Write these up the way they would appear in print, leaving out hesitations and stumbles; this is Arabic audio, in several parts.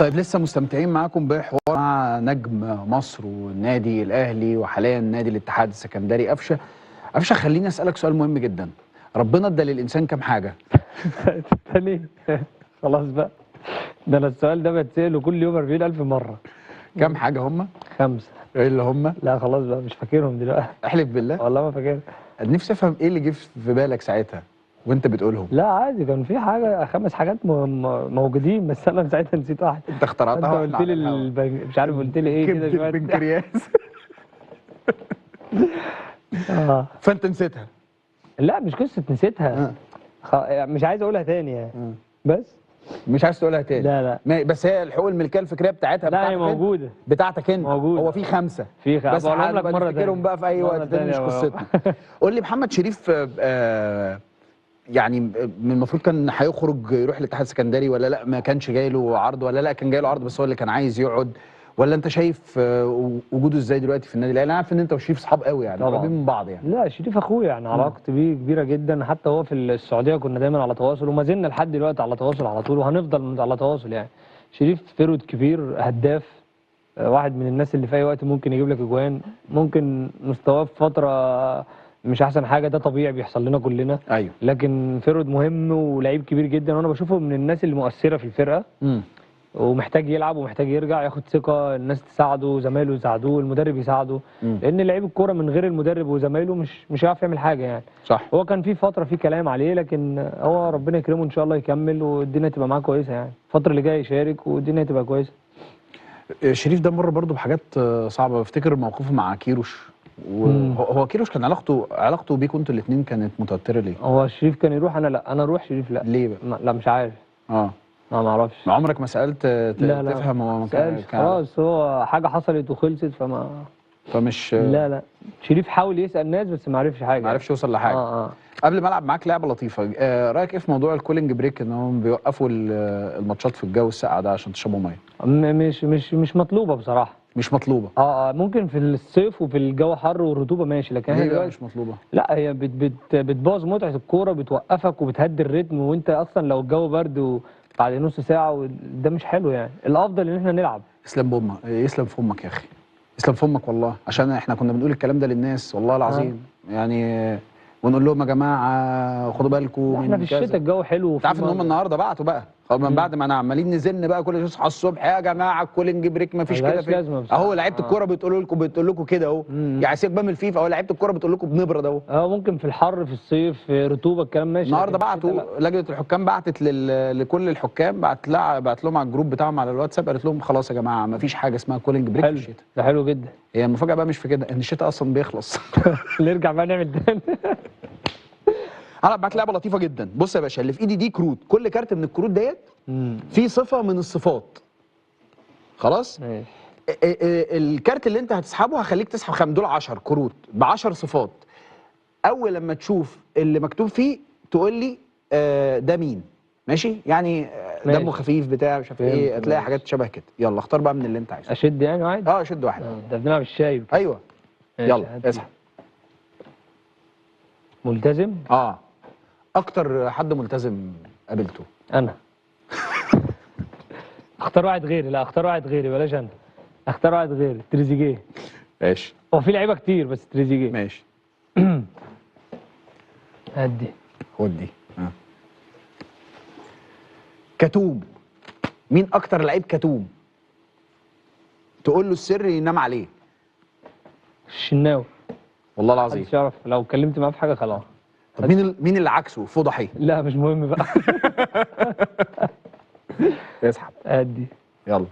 طيب لسه مستمتعين معاكم بحوار مع نجم مصر والنادي الاهلي وحاليا نادي الاتحاد السكندري قفشه. قفشه، خليني اسالك سؤال مهم جدا. ربنا ادى للانسان كام حاجه؟ تاني. خلاص بقى، ده انا السؤال ده بتسأله كل يوم 40,000 مرة. كام حاجه هم؟ 5. ايه اللي هم؟ لا خلاص بقى مش فاكرهم دلوقتي. احلف بالله. والله ما فاكرهم. نفسي افهم ايه اللي جه في بالك ساعتها وانت بتقولهم. لا عادي، كان في حاجة 5 حاجات موجودين، بس انا ساعتها نسيت واحد. انت اخترعتها انت واحنا قلت لي على الهوا. مش عارف قلت لي ايه كده كبد شوية. البنكرياس. فانت نسيتها. لا مش قصة نسيتها. مش عايز اقولها تاني يعني. بس مش عايز تقولها تاني. لا بس هي الحقوق الملكيه الفكريه بتاعتها لا هي موجودة. بتاعتك انت. موجودة. هو في 5 بس بقولهم لك مرة نفتكرهم بقى في اي وقت تاني، مش قصتنا. قول لي محمد شريف، يعني من المفروض كان هيخرج يروح الاتحاد السكندري ولا لا؟ ما كانش جاي له عرض ولا لا كان جاي له عرض بس هو اللي كان عايز يقعد؟ ولا انت شايف وجوده ازاي دلوقتي في النادي الاهلي؟ انا عارف ان انت وشريف صحاب قوي يعني، قريبين من بعض يعني. لا شريف اخويا يعني، علاقتي بيه كبيره جدا، حتى هو في السعوديه كنا دايما على تواصل وما زلنا لحد دلوقتي على تواصل على طول وهنفضل على تواصل يعني. شريف فيرود كبير، هداف، واحد من الناس اللي في اي وقت ممكن يجيب لك اجوان. ممكن مستواه في فتره مش احسن حاجه، ده طبيعي بيحصل لنا كلنا. ايوه. لكن فيرود مهم ولعيب كبير جدا، وانا بشوفه من الناس اللي مؤثره في الفرقه. ومحتاج يلعب ومحتاج يرجع ياخد ثقه، الناس تساعده، زمايله يساعدوه، المدرب يساعده. لان لعيب الكوره من غير المدرب وزمايله مش هيعرف يعمل حاجه يعني. صح. هو كان في فتره في كلام عليه، لكن هو ربنا يكرمه ان شاء الله يكمل والدنيا تبقى معاه كويسه يعني. الفتره اللي جايه يشارك والدنيا تبقى كويسه. شريف ده مر برضه بحاجات صعبه، بفتكر موقفه مع كيروش. وهو كيروش كان علاقته بيكم انتوا الاثنين كانت متوتره ليه؟ هو شريف كان يروح، انا لا، انا اروح شريف لا. ليه بقى؟ لا مش عارف. ما اعرفش. عمرك ما سالت لا تفهم هو خلاص، هو حاجه حصلت وخلصت فمش لا شريف حاول يسال ناس بس ما عرفش حاجه، ما عرفش يوصل لحاجه. قبل ما العب معاك لعبه لطيفه، رايك ايه في موضوع الكولينج بريك، ان هم بيوقفوا الماتشات في الجو الساقع ده عشان تشربوا ميه؟ مش مطلوبه بصراحه. مش مطلوبه؟ ممكن في الصيف وفي الجو حر والرطوبه ماشي، لكن هي دلوقتي مش مطلوبه. لا هي بتبوظ متعه الكوره، بتوقفك وبتهدي الريتم، وانت اصلا لو الجو برد بعد نص ساعه ده مش حلو يعني. الافضل ان احنا نلعب. يسلم بامك، يسلم في امك يا اخي، يسلم في امك والله، عشان احنا كنا بنقول الكلام ده للناس والله العظيم يعني، ونقول لهم يا جماعه خدوا بالكم احنا في الشتاء الجو حلو. انت عارف ان هم النهارده بعتوا بقى من بعد ما انا عمالين نزلنا بقى كل يوم الصبح يا جماعه الكولينج بريك ما فيش كده اهو لعيبه الكوره بتقول لكم كده اهو. يعني سيبك بقى من الفيفا، اهو لعيبه الكوره بتقول لكم بنبرد اهو. ممكن في الحر في الصيف في رطوبه الكلام ماشي. النهارده بعتوا لجنه الحكام، بعتت لكل الحكام، بعت لهم على الجروب بتاعهم على الواتساب، قالت لهم خلاص يا جماعه ما فيش حاجه اسمها كولينج بريك في الشتاء. ده حلو جدا. هي المفاجاه بقى مش في كده، ان الشتاء اصلا بيخلص. نرجع بقى نعمل تاني. هلعب معاك لعبه لطيفه جدا. بص يا باشا، اللي في ايدي دي كروت، كل كارت من الكروت ديت في صفه من الصفات. خلاص؟ الكارت اللي انت هتسحبه هخليك تسحب دول 10 كروت ب10 صفات. اول لما تشوف اللي مكتوب فيه تقول لي ده مين؟ ماشي؟ يعني دمه خفيف بتاع مش عارف ايه، هتلاقي حاجات شبه كده. يلا اختار بقى من اللي انت عايزه. اشد يعني عادي؟ اشد واحد. ده بنلعب الشاي. ايوه يلا اسحب. ملتزم؟ اكتر حد ملتزم قابلته؟ انا. اختار واحد غيري. لا اختار واحد غيري، بلاش انا. اختار واحد غيري. تريزيجيه. ماشي. هو في لعيبه كتير بس تريزيجيه. ماشي. هدي. خد دي. كتوم. مين اكتر لعيب كتوم تقول له السر ينام عليه؟ الشناوي. والله العظيم. محدش يعرف، لو اتكلمت معاه في حاجه خلاص. طب مين اللي عكسه؟ فضحي. لا مش مهم بقى. اسحب. ادي. يلا.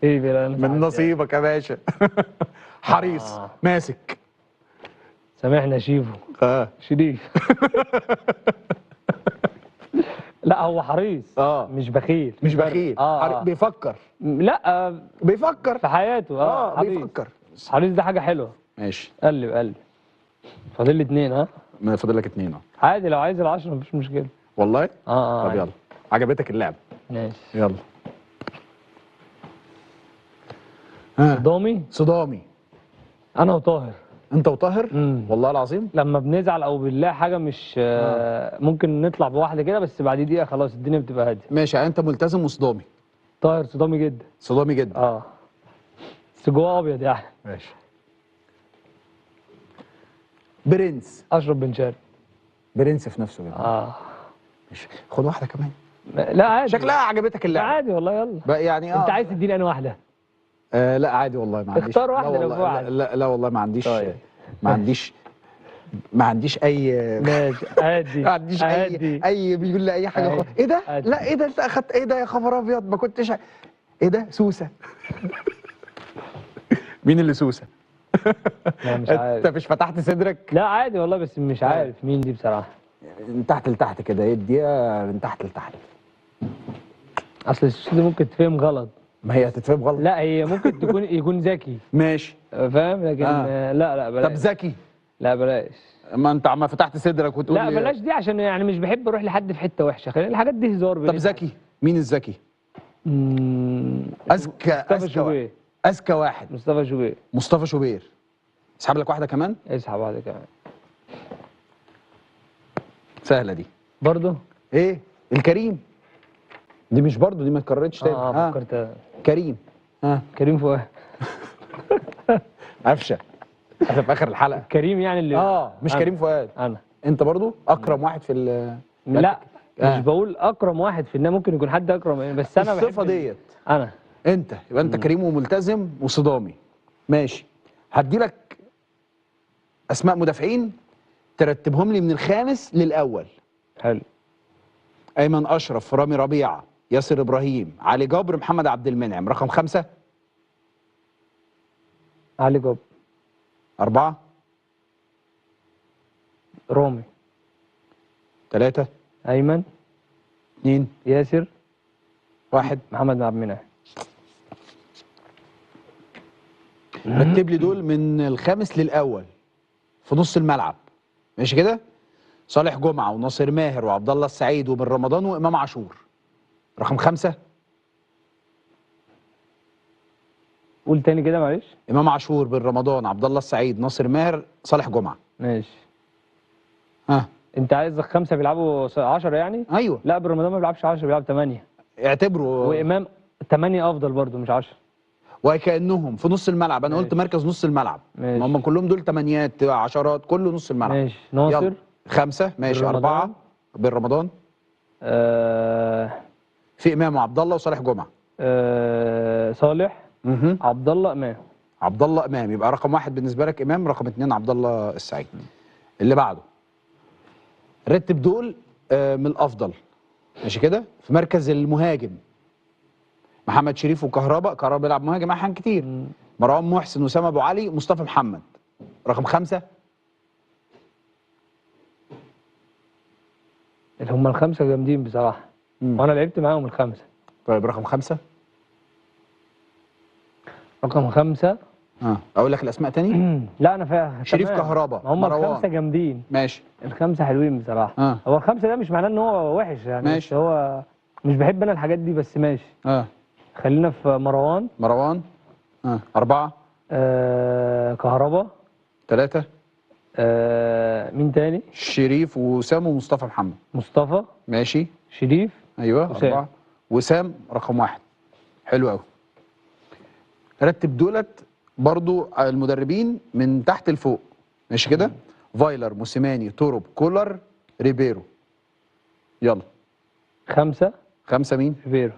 ايه بقى من نصيبك يا باشا. حريص. ماسك. سامحنا شيفو. شريف. لا هو حريص. مش بخيل. مش بخيل. بيفكر. لا بيفكر في حياته. بيفكر. حريص ده حاجه حلوه. ماشي. قلب. فاضل لي 2. ما فاضل لك 2 عادي، لو عايز ال10 مفيش مشكله والله. طب يلا، عجبتك اللعبه؟ ماشي يلا. صدامي. انا وطاهر. انت وطاهر؟ والله العظيم. لما بنزعل او بنلاقي حاجه مش ممكن نطلع بواحده كده، بس بعد دقيقه خلاص الدنيا بتبقى هاديه. ماشي، يعني انت ملتزم وصدامي. طاهر صدامي جدا. صدامي جدا. بس جواه ابيض يعني. ماشي. برنس. اشرف بن شرقي. برنس في نفسه جدا. ماشي، خد واحده كمان. لا عادي. شكلها عجبتك لا اللعبه. عادي والله، يلا بقى يعني انت عايز تديني انا واحده؟ لا عادي والله، ما عنديش. اختار واحده لا لو والله، في واحد. لا والله ما عنديش. طيب. ما عنديش اي. ماشي عادي. ما عنديش اي بيقول لي اي حاجه. ايه ده؟ عادي. لا ايه ده انت اخدت ايه ده يا خبر ابيض، ما كنتش ايه ده سوسه. مين اللي سوسه؟ لا مش عارف. انت مش فتحت صدرك؟ لا عادي والله، بس مش عارف مين دي بصراحه. من تحت لتحت كده، اديها من تحت لتحت. اصل السوسه دي ممكن تفهم غلط. ما هي هتتفهم غلط. لا هي ممكن يكون ذكي. ماشي فاهم، لكن لا بلاش. طب ذكي؟ لا بلاش. ما انت عم فتحت صدرك وتقول لا لي بلاش دي، عشان يعني مش بحب اروح لحد في حته وحشه، خلينا الحاجات دي هزار. طب ذكي، مين الذكي؟ اذكى واحد. مصطفى شوبير. مصطفى شوبير. اسحب لك واحده كمان. اسحب واحده كمان. سهله دي برضه. ايه؟ الكريم. دي مش برضه، دي ما اتكررتش تاني. فكرت. كريم. كريم فؤاد. قفشه في اخر الحلقه. كريم يعني اللي مش كريم فؤاد. انا. انت برضه اكرم واحد في لا مش بقول اكرم واحد في الناس، ممكن يكون حد اكرم، بس انا الصفه ديت. انا. انت يبقى انت كريم وملتزم وصدامي. ماشي. هدي لك اسماء مدافعين ترتبهم لي من الخامس للاول. حلو. ايمن اشرف، رامي ربيعه، ياسر ابراهيم، علي جبر، محمد عبد المنعم. رقم 5. علي جبر. 4. رامي. 3. ايمن. 2. ياسر. 1. محمد عبد المنعم. رتب لي دول من الخامس للاول في نص الملعب. ماشي كده؟ صالح جمعه وناصر ماهر وعبد الله السعيد وبن رمضان وامام عاشور. رقم 5. قول تاني كده معلش. امام عاشور، بن رمضان، عبد الله السعيد، ناصر ماهر، صالح جمعه. ماشي. انت عايز 5 بيلعبوا 10 يعني؟ ايوه. لا بن رمضان ما بيلعبش 10، بيلعب 8. اعتبره. وامام 8 افضل برضه مش 10. وكانهم في نص الملعب. انا قلت مركز نص الملعب. هم كلهم دول 8 10 كله نص الملعب. ماشي. ناصر. 5. ماشي. 4. بن رمضان. في امام وعبد الله وصالح جمعه. صالح. عبد الله امام. عبد الله امام يبقى رقم 1 بالنسبه لك امام. رقم 2 عبد الله السعيد. اللي بعده رتب دول من الافضل. ماشي كده؟ في مركز المهاجم محمد شريف وكهربا. كهربا بيلعب مهاجم احيان كتير. مروان محسن، وسام ابو علي، مصطفى محمد. رقم 5. اللي هم ال5 جامدين بصراحه. وانا لعبت معاهم ال5. طيب رقم 5. رقم 5. اقول لك الاسماء تاني؟ لا انا فاهم. شريف كهربا. هم ال5 جامدين. ماشي. ال5 حلوين بصراحه. هو ال5 ده مش معناه ان هو وحش يعني. ماشي. بس هو مش بحب انا الحاجات دي، بس ماشي. خلينا في مروان. 4. كهربا. 3. مين تاني؟ شريف وسام ومصطفى محمد. مصطفى. ماشي. شريف. ايوه. 4. وسام رقم 1. حلو قوي. رتب دولت برضو المدربين من تحت لفوق. ماشي كده؟ فايلر، موسيماني، تورب، كولر، ريبيرو. يلا. 5. 5 مين؟ ريبيرو.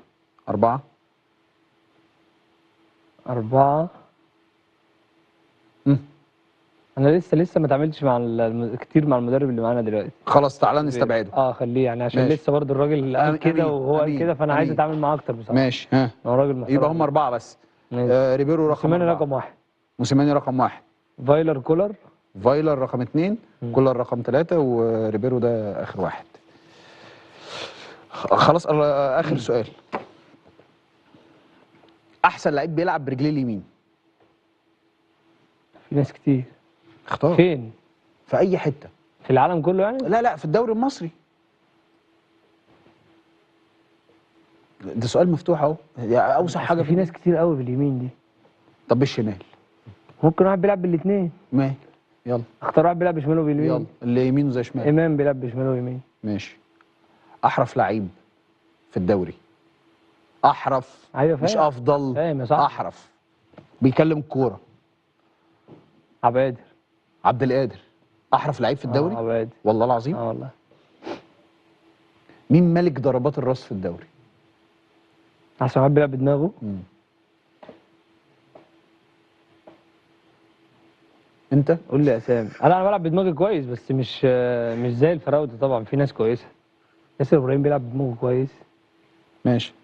4. 4. انا لسه ما اتعاملتش مع كتير مع المدرب اللي معانا دلوقتي. خلاص تعالى نستبعده. خليه يعني، عشان ماشي. لسه برضه الراجل قال كده وهو قال كده، فانا عايز اتعامل معاه اكتر بصراحه. ماشي. هو راجل محترم. يبقى هم 4 بس. ريبيرو رقم 4. موسيماني رقم 1. موسيماني رقم 1. فايلر كولر. فايلر رقم 2. كولر رقم 3. وريبيرو ده اخر واحد. خلاص اخر سؤال. احسن لعيب بيلعب برجليه اليمين؟ في ناس كتير. اختار. فين؟ في اي حته في العالم كله يعني؟ لا في الدوري المصري. ده سؤال مفتوح اهو، اوسع حاجه. في ناس كتير قوي باليمين دي. طب بالشمال؟ ممكن واحد بيلعب بالاثنين. ماشي. يلا اختار واحد بيلعب بشماله وباليمين. يلا اللي يمينه زي شمال. امام بيلعب بشماله ويمين. ماشي. احرف لعيب في الدوري؟ احرف. ايوه مش فاهم. افضل، فاهم يا صاحبي. احرف. بيكلم الكوره. عبد القادر. عبد القادر احرف لعيب في الدوري. عبد القادر. والله العظيم. والله. مين ملك ضربات الراس في الدوري؟ عشان واحد بيلعب بدماغه. انت قول لي اسامي. انا بلعب بدماغي كويس، بس مش زي الفراوده طبعا، في ناس كويسه. ياسر ابراهيم بيلعب بدماغه كويس. ماشي.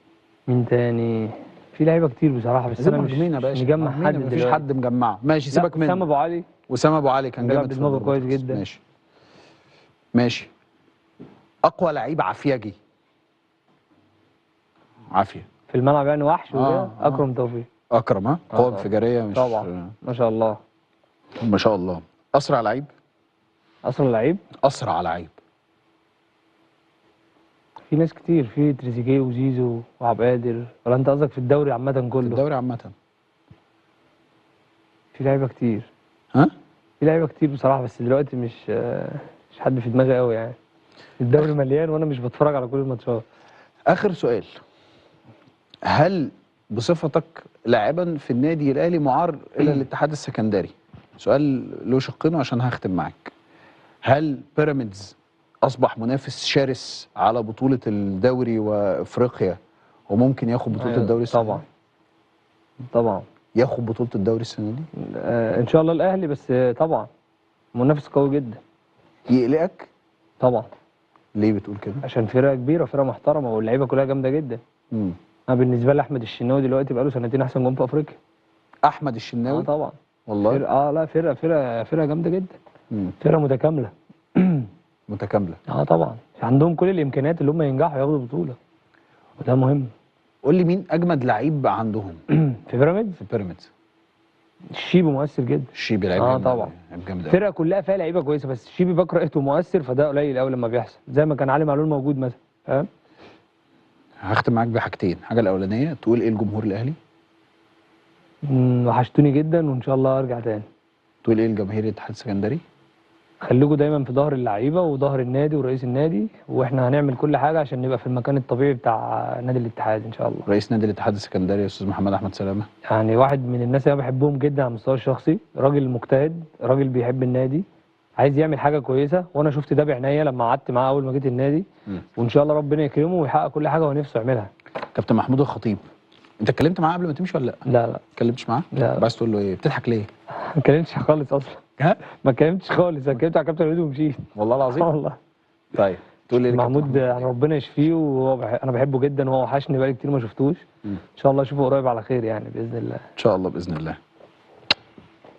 مين تاني؟ في لعيبه كتير بصراحه، بس انا مش مجمع حد دلوقتي. مفيش حد مجمعه. ماشي سيبك منه. وسام ابو علي. وسام ابو علي كان بيلعب جامد في بدماغه ضربات كويس الراس. جدا. ماشي. ماشي. اقوى لعيب عافيجي. عافيه في الملعب يعني وحش وكده. اكرم توفيق. اكرم. ها قوه انفجاريه مش طبعا. ما شاء الله. ما شاء الله. اسرع لعيب. اسرع لعيب. اسرع لعيب. في ناس كتير، في تريزيجيه وزيزو وعبد القادر، ولا انت قصدك في الدوري عامه كله؟ في الدوري عامه. في لعيبه كتير. ها؟ في لعيبه كتير بصراحه، بس دلوقتي مش حد في دماغي قوي يعني. الدوري مليان وانا مش بتفرج على كل الماتشات. اخر سؤال. هل بصفتك لاعبا في النادي الاهلي معار الى الاتحاد السكندري، سؤال له شقين عشان هختم معاك، هل بيراميدز اصبح منافس شرس على بطوله الدوري وافريقيا وممكن ياخد بطوله الدوري السنه دي؟ طبعا ياخد بطوله الدوري السنه دي؟ ان شاء الله الاهلي، بس طبعا منافس قوي جدا. يقلقك؟ طبعا. ليه بتقول كده؟ عشان فرقه كبيره وفرقه محترمه واللعيبه كلها جامده جدا. انا بالنسبه لي احمد الشناوي دلوقتي بقاله سنتين احسن جون في افريقيا. احمد الشناوي؟ طبعا. والله. لا فرقه جامده جدا. فرقه متكامله. متكامله. طبعا عندهم كل الامكانيات اللي هم ينجحوا ياخدوا بطوله، وده مهم. قول لي مين اجمد لعيب عندهم في بيراميدز؟ في بيراميدز الشيبي مؤثر جدا. الشيبي لعيب جامد. طبعا. جامد. الفرقه كلها فيها لعيبه كويسه، بس الشيبي باك رايته مؤثر، فده قليل قوي لما بيحصل، زي ما كان علي معلول موجود مثلا. فاهم؟ هختم معاك بحاجتين. الحاجه الاولانيه تقول ايه الجمهور الاهلي؟ وحشتوني جدا وان شاء الله ارجع تاني. تقول ايه الجماهير الاتحاد السكندري؟ خليكوا دايما في ظهر اللعيبه وظهر النادي ورئيس النادي، واحنا هنعمل كل حاجه عشان نبقى في المكان الطبيعي بتاع نادي الاتحاد ان شاء الله. رئيس نادي الاتحاد السكندري استاذ محمد احمد سلامه، يعني واحد من الناس اللي انا بحبهم جدا على المستوى الشخصي، راجل مجتهد، راجل بيحب النادي، عايز يعمل حاجه كويسه، وانا شفت ده بعناية لما قعدت معاه اول ما جيت النادي. وان شاء الله ربنا يكرمه ويحقق كل حاجه هو نفسه يعملها. كابتن محمود الخطيب، انت اتكلمت معاه قبل ما تمشي ولا لا؟ لا ما اتكلمتش معاه؟ لا. بس تقول له ايه؟ بتضحك ليه؟ ما اتكلمتش خالص اصلا. ما اتكلمتش خالص، انا اتكلمت على كابتن وليد ومشيت. والله العظيم؟ والله. طيب تقول لي محمود يعني ربنا يشفيه، وهو انا بحبه جدا وهو وحشني بقالي كتير ما شفتوش. ان شاء الله اشوفه قريب على خير يعني باذن الله. ان شاء الله باذن الله.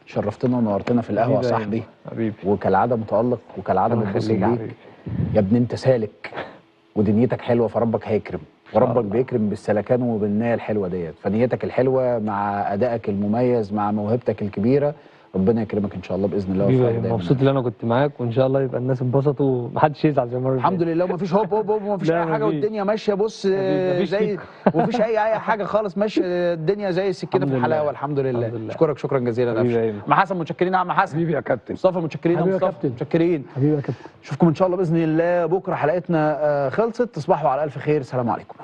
شرفتنا ونورتنا في القهوه يا صاحبي. حبيبي. وكالعاده متالق وكالعاده متبسط بيك. يا ابني انت سالك ودنيتك حلوه، فربك هيكرم، وربك بيكرم بالسلكان وبالنيه الحلوه ديت، فنيتك الحلوه مع ادائك المميز مع موهبتك الكبيره، ربنا يكرمك ان شاء الله باذن الله. مبسوط ان انا كنت معاك، وان شاء الله يبقى الناس انبسطوا ومحدش يزعل زي المره اللي فاتت. الحمد لله. ومفيش هوب هوب هوب ومفيش اي حاجه والدنيا ماشيه. بص زي ومفيش اي حاجه خالص، ماشيه الدنيا زي السكينه في الحلاوه. الحمد لله. اشكرك شكرا جزيلا يا باشا. عم حسن متشكرين يا عم حسن. حبيبي يا كابتن. مصطفى متشكرين يا مصطفى. متشكرين حبيبي يا كابتن. اشوفكم ان شاء الله باذن الله بكره. حلقتنا خلصت. تصبحوا على الف خير. سلام عليكم.